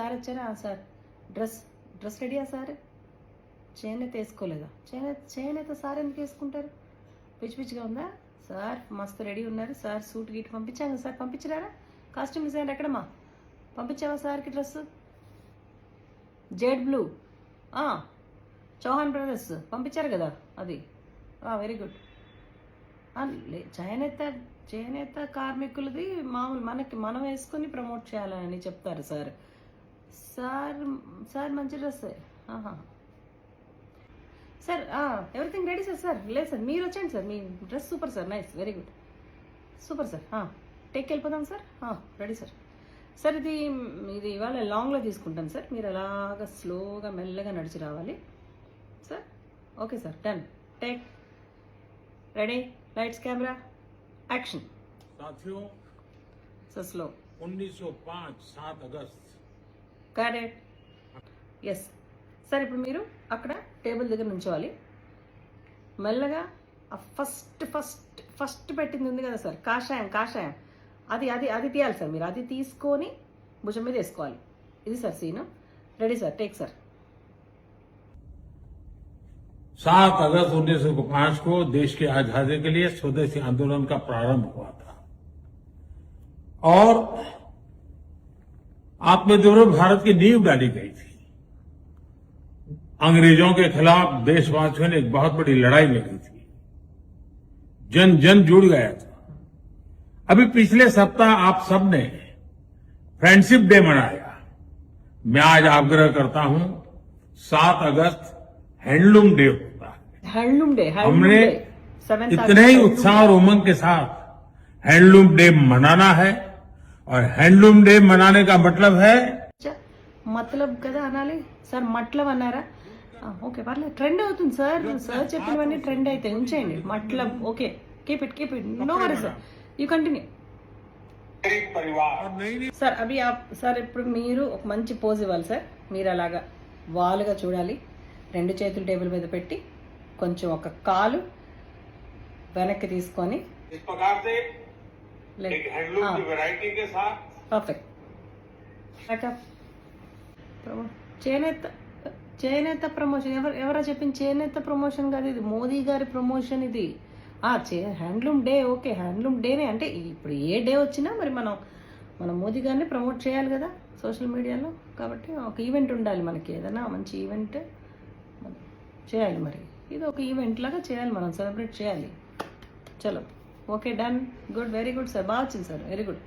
sir వచ్చారా sir dress రెడీయా sir చేనేత వేసుకోలేదా చేనేత సార్ ఎందుకు వేసుకుంటారు పిచ్చి పిచ్చిగా ఉందా సార్ మస్తు రెడీ ఉన్నారు సార్ సూట్ గీట్ పంపించాం కదా సార్ పంపించరారా కాస్ట్యూమ్ డిజైనర్ ఎక్కడమ్మా పంపించావా సార్కి dress Z blue Chauhan brothers పంపించారు కదా అది వెరీ గుడ్ చేనేత కార్మికులది మామూలు మనం వేసుకొని ప్రమోట్ చేయాలని చెప్తారు సార్ సార్ మంచి dress sir everything ready sir లేదు సార్ మీరు వచ్చేయండి సార్ మీ dress super sir nice very good super sir take వెళ్ళిపోదాం సార్ రెడీ సార్ ఇది ఇవాళ లాంగ్లో తీసుకుంటాను సార్ మీరు అలాగా స్లోగా మెల్లగా నడిచి రావాలి sir okay sir done take ready lights camera action साथियों सर स्लो 1905 7 अगस्त కరెక్ట్ ఎస్ సార్ ఇప్పుడు మీరు అక్కడ టేబుల్ దగ్గర నుంచోవాలి మెల్లగా ఆ ఫస్ట్ పెట్టింది ఉంది కదా సార్ కాషాయం అది తీయాలి సార్ మీరు అది తీసుకొని భుజం మీద వేసుకోవాలి ఇది sir scene ready sir take sir 7 अगस्त 1905 को देश की आजादी के लिए स्वदेशी आंदोलन का प्रारंभ हुआ था और आत्मनिर्भर भारत की नींव डाली गई थी अंग्रेजों के खिलाफ देशवासियों ने एक बहुत बड़ी लड़ाई लड़ी थी जन जुड़ गया था अभी पिछले सप्ताह आप सबने फ्रेंडशिप डे मनाया मैं आज आग्रह करता हूं 7 अगस्त हैंडलूम डे होता है हैंडलूम डे हमने इतने ही उत्साह और उमंग के साथ हैंडलूम डे मनाना है और हैंडलूम डे मनाने का मतलब है मतलब కదా అనాలి సార్ మట్లబ్ అన్నారా ఓకే పర్లేదు ట్రెండ్ అవుతుంది సార్ చెప్పినవన్నీ ట్రెండ్ అయితే ఉంచేయండి మట్లబ్ okay keep it no worry sir you continue sir sir ఇప్పుడు మీరు ఒక మంచి పోజ్ ఇవ్వాలి సార్ మీరు అలాగా వాలుగా చూడాలి రెండు చేతులు టేబుల్ మీద పెట్టి కొంచెం ఒక కాలు వెనక్కి తీసుకొని పర్ఫెక్ట్ చేనేత ప్రమోషన్ ఎవరా చెప్పింది చేనేత ప్రమోషన్ కాదు ఇది మోదీ గారి ప్రమోషన్ ఇది హ్యాండ్లూమ్ డే ఓకే హ్యాండ్లూమ్ డేనే అంటే ఇప్పుడు ఏ డే వచ్చినా మరి మనం మోదీ గారిని ప్రమోట్ చేయాలి కదా సోషల్ మీడియాలో కాబట్టి ఒక ఈవెంట్ ఉండాలి మనకి ఏదైనా మంచి ఈవెంట్ చేయాలి మరి ఇది ఒక ఈవెంట్ లాగా చేయాలి మనం సెలబ్రేట్ చేయాలి చలో okay done good very good sir బాగా వచ్చింది సార్ వెరీ గుడ్